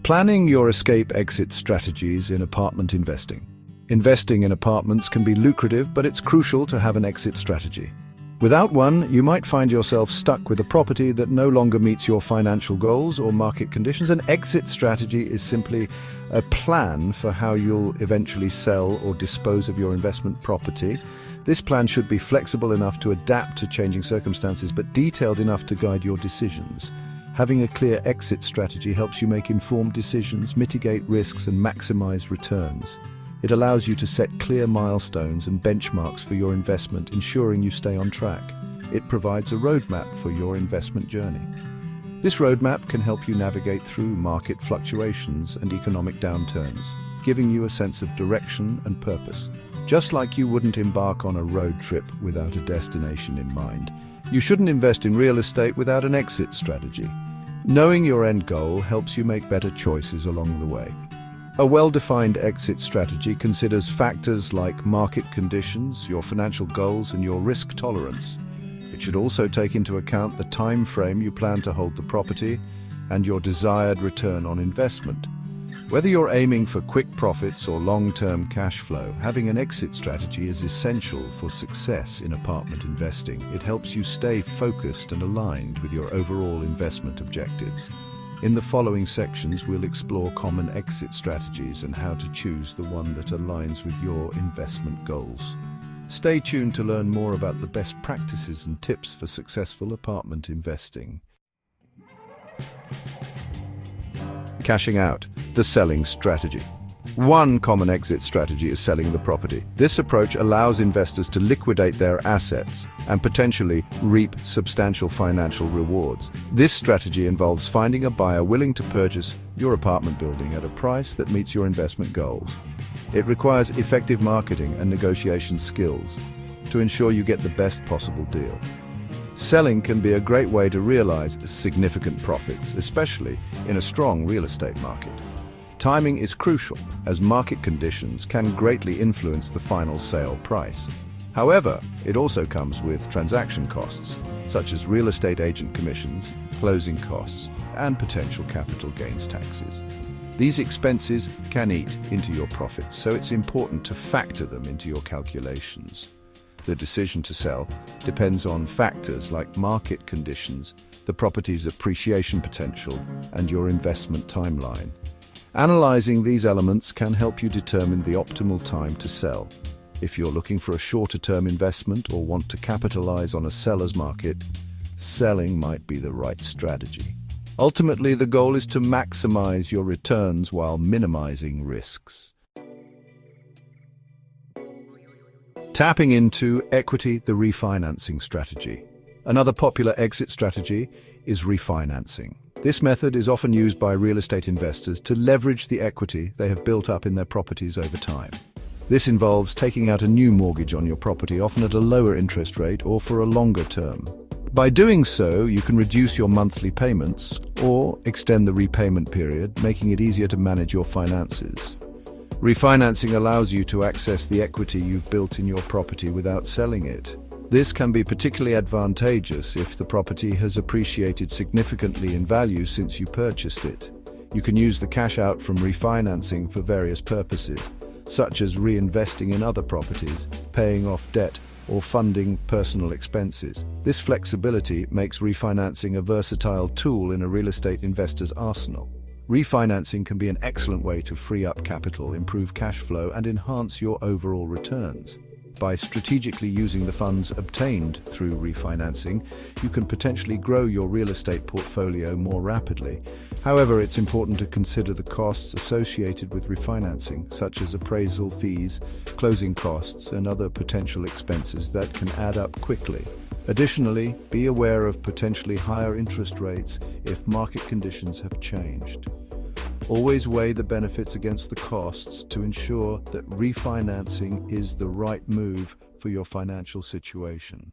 Planning your escape-exit strategies in apartment investing. Investing in apartments can be lucrative, but it's crucial to have an exit strategy. Without one, you might find yourself stuck with a property that no longer meets your financial goals or market conditions. An exit strategy is simply a plan for how you'll eventually sell or dispose of your investment property. This plan should be flexible enough to adapt to changing circumstances, but detailed enough to guide your decisions. Having a clear exit strategy helps you make informed decisions, mitigate risks, and maximize returns. It allows you to set clear milestones and benchmarks for your investment, ensuring you stay on track. It provides a roadmap for your investment journey. This roadmap can help you navigate through market fluctuations and economic downturns, giving you a sense of direction and purpose. Just like you wouldn't embark on a road trip without a destination in mind, you shouldn't invest in real estate without an exit strategy. Knowing your end goal helps you make better choices along the way. A well-defined exit strategy considers factors like market conditions, your financial goals, and your risk tolerance. It should also take into account the time frame you plan to hold the property and your desired return on investment. Whether you're aiming for quick profits or long-term cash flow, having an exit strategy is essential for success in apartment investing. It helps you stay focused and aligned with your overall investment objectives. In the following sections, we'll explore common exit strategies and how to choose the one that aligns with your investment goals. Stay tuned to learn more about the best practices and tips for successful apartment investing. Cashing out, the selling strategy. One common exit strategy is selling the property. This approach allows investors to liquidate their assets and potentially reap substantial financial rewards. This strategy involves finding a buyer willing to purchase your apartment building at a price that meets your investment goals. It requires effective marketing and negotiation skills to ensure you get the best possible deal. Selling can be a great way to realize significant profits, especially in a strong real estate market. Timing is crucial, as market conditions can greatly influence the final sale price. However, it also comes with transaction costs, such as real estate agent commissions, closing costs, and potential capital gains taxes. These expenses can eat into your profits, so it's important to factor them into your calculations. The decision to sell depends on factors like market conditions, the property's appreciation potential, and your investment timeline. Analyzing these elements can help you determine the optimal time to sell. If you're looking for a shorter-term investment or want to capitalize on a seller's market, selling might be the right strategy. Ultimately, the goal is to maximize your returns while minimizing risks. Tapping into equity, the refinancing strategy. Another popular exit strategy is refinancing. This method is often used by real estate investors to leverage the equity they have built up in their properties over time. This involves taking out a new mortgage on your property, often at a lower interest rate or for a longer term. By doing so, you can reduce your monthly payments or extend the repayment period, making it easier to manage your finances. Refinancing allows you to access the equity you've built in your property without selling it. This can be particularly advantageous if the property has appreciated significantly in value since you purchased it. You can use the cash out from refinancing for various purposes, such as reinvesting in other properties, paying off debt, or funding personal expenses. This flexibility makes refinancing a versatile tool in a real estate investor's arsenal. Refinancing can be an excellent way to free up capital, improve cash flow, and enhance your overall returns. By strategically using the funds obtained through refinancing, you can potentially grow your real estate portfolio more rapidly. However, it's important to consider the costs associated with refinancing, such as appraisal fees, closing costs, and other potential expenses that can add up quickly. Additionally, be aware of potentially higher interest rates if market conditions have changed. Always weigh the benefits against the costs to ensure that refinancing is the right move for your financial situation.